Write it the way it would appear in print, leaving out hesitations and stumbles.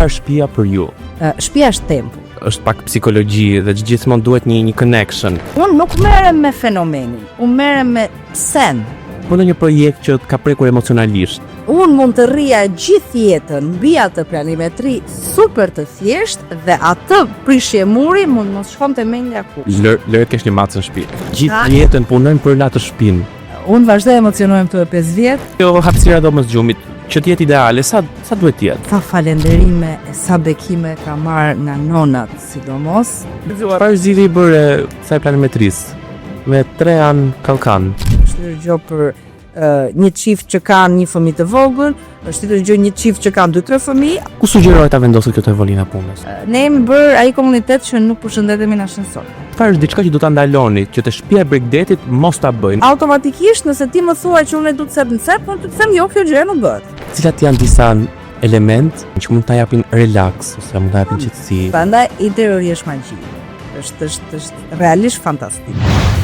Çfarë shtëpia për ju? Shtëpia është tempull. Është pak psikologji dhe gjithmonë duhet një connection. Unë nuk merrem me fenomenin, unë merrem me sen. Po në një projekt që të ka prekur emocionalisht. Unë mund të rria gjithë jetën mbi atë planimetri super të thjesht dhe atë prishje muri mund mos shkonte me nga kush. Lëre kesh një macë në shtëpi. Gjithë jetën punojmë për atë shtëpinë. Unë vazhdoj emocionohem këtu e 5 vjet. Kjo hapësira e dhomës gjumit, që të jetë ideale, sa duhet të jetë? Sa falënderime, sa bekime ka marrë nga nonat, sidomos. Çfarë zgjidhje i bëre kësaj planimetrisë? Me 3 anë kallkan. Është një gjë për një çift që kanë një fëmijë të vogël, është një gjë një çift që kanë 2-3 fëmijë. Ku sugjeroj ta vendosë këtë evolina punës? Ne jemi bërë ai komunitet që nuk përshëndetemi në ascensor. Çfarë është diçka që do ta ndaloni, që të shtëpia e Bregdetit mos ta bëjnë? Automatikisht nëse ti më thua që unë do të cep në cep, unë do të them jo, kjo gjë nuk bëhet. Cilat janë disa element që mund ta japin relaks ose mund ta japin qetësi? Prandaj interiori është magji. Është realisht fantastik.